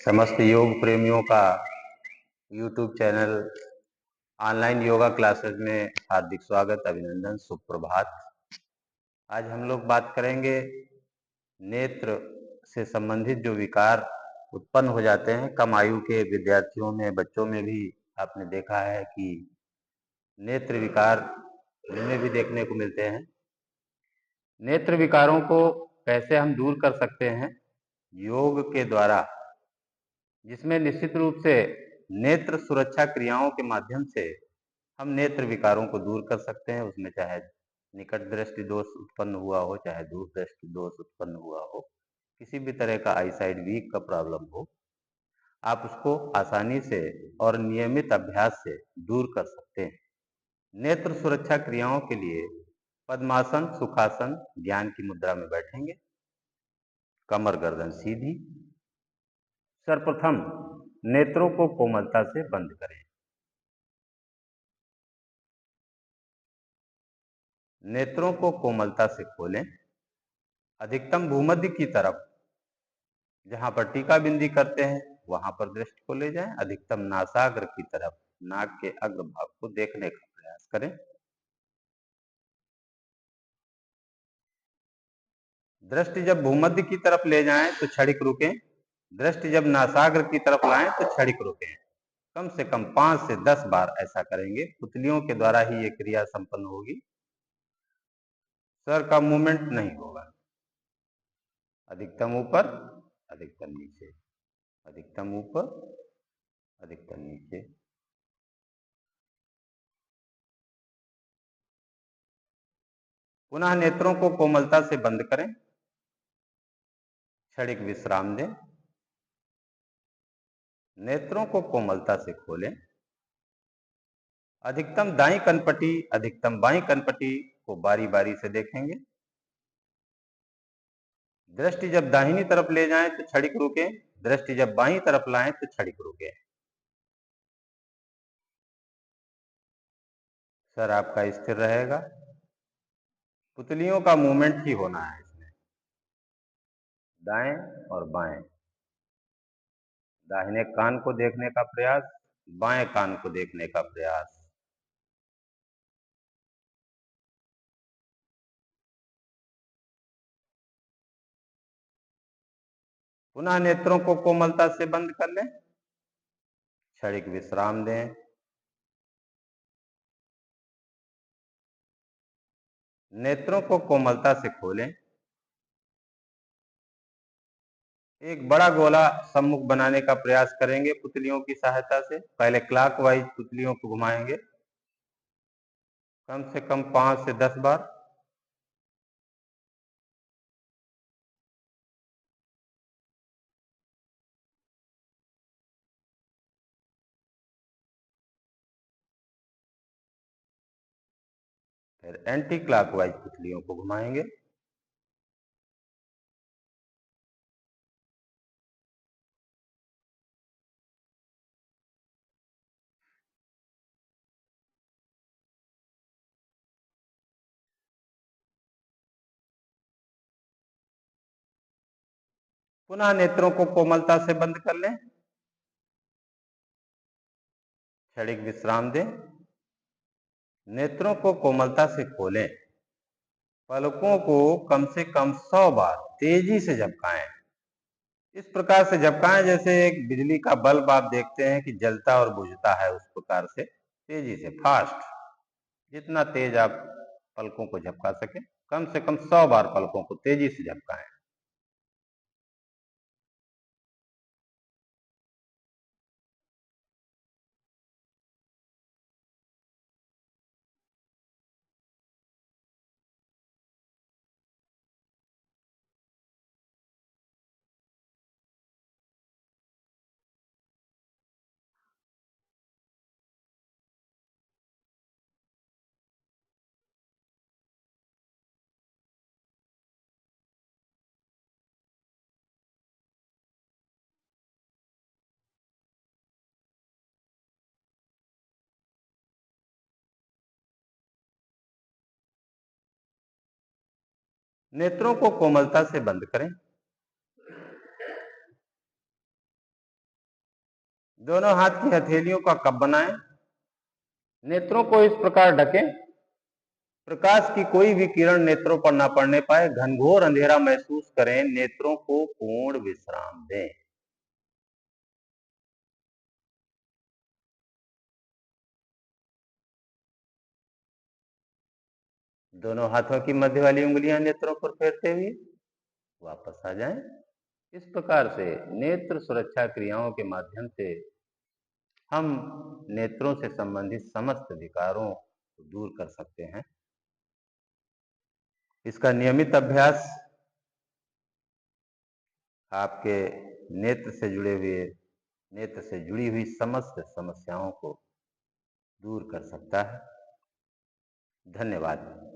समस्त योग प्रेमियों का YouTube channel online yoga classes में हार्दिक स्वागत, अभिनंदन, सुप्रभात। आज हम लोग बात करेंगे नेत्र से संबंधित जो विकार उत्पन्न हो जाते हैं कम आयु के विद्यार्थियों में, बच्चों में भी आपने देखा है कि नेत्र विकार उनमें भी देखने को मिलते हैं। नेत्र विकारों को कैसे हम दूर कर सकते हैं? योग के द्वारा, जिसमें निश्चित रूप से नेत्र सुरक्षा क्रियाओं के माध्यम से हम नेत्र विकारों को दूर कर सकते हैं। उसमें चाहे निकट दृष्टि दोष उत्पन्न हुआ हो, चाहे दूर दृष्टि दोष उत्पन्न हुआ हो, किसी भी तरह का आई साइड वीक का प्रॉब्लम हो, आप उसको आसानी से और नियमित अभ्यास से दूर कर सकते हैं। नेत्र सुरक्षा क्रियाओं के लिए पद्मासन, सुखासन, ज्ञान की मुद्रा में बैठेंगे, कमर गर्दन सीधी। सर्वप्रथम नेत्रों को कोमलता से बंद करें। नेत्रों को कोमलता से खोलें। अधिकतम भूमध्य की तरफ, जहां पर टीका बिंदी करते हैं, वहां पर दृष्टि को ले जाएं। अधिकतम नासाग्र की तरफ, नाक के अग्र भाग को देखने का प्रयास करें। दृष्टि जब भूमध्य की तरफ ले जाएं तो क्षणिक रुकें। दृष्टि जब नासाग्र की तरफ लाएं तो क्षणिक रुकें। कम से कम 5 से 10 बार ऐसा करेंगे। पुतलियों के द्वारा ही ये क्रिया संपन्न होगी। सर का मूवमेंट नहीं होगा। अधिकतम ऊपर, अधिकतम नीचे, अधिकतम ऊपर, अधिकतम नीचे। पुनः नेत्रों को कोमलता से बंद करें। क्षणिक विश्राम दें। नेत्रों को कोमलता से खोलें। अधिकतम दाईं कनपटी, अधिकतम बाईं कनपटी को बारी बारी से देखेंगे। दृष्टि जब दाहिनी तरफ ले जाएं तो क्षणिक रुकें। दृष्टि जब बाईं तरफ लाएं तो क्षणिक रुकें। सर आपका स्थिर रहेगा। पुतलियों का मूवमेंट ही होना है इसमें, दाएं और बाएं। दाहिने कान को देखने का प्रयास, बाएं कान को देखने का प्रयास। पुनः नेत्रों को कोमलता से बंद कर लें। क्षणिक विश्राम दें। नेत्रों को कोमलता से खोलें। एक बड़ा गोला सम्मुख बनाने का प्रयास करेंगे पुतलियों की सहायता से। पहले क्लॉकवाइज पुतलियों को घुमाएंगे, कम से कम 5 से 10 बार। फिर एंटी क्लॉकवाइज पुतलियों को घुमाएंगे। पुनः नेत्रों को कोमलता से बंद कर लें। क्षणिक विश्राम दें। नेत्रों को कोमलता से खोलें। पलकों को कम से कम 100 बार तेजी से झपकाएं। इस प्रकार से झपकाएं जैसे एक बिजली का बल्ब आप देखते हैं कि जलता और बुझता है, उस प्रकार से तेजी से, फास्ट। जितना तेज आप पलकों को झपका सके, कम से कम 100 बार पलकों को तेजी से झपकाएं। नेत्रों को कोमलता से बंद करें। दोनों हाथ की हथेलियों का कप बनाएं। नेत्रों को इस प्रकार ढकें, प्रकाश की कोई भी किरण नेत्रों पर न पड़ने पाए। घनघोर अंधेरा महसूस करें, नेत्रों को पूर्ण विश्राम दें। दोनों हाथों की मध्य वाली उंगलियां नेत्रों पर फेरते हुए वापस आ जाएं। इस प्रकार से नेत्र सुरक्षा क्रियाओं के माध्यम से हम नेत्रों से संबंधित समस्त विकारों को दूर कर सकते हैं। इसका नियमित अभ्यास आपके नेत्र से जुड़ी हुई समस्त समस्याओं को दूर कर सकता है। धन्यवाद।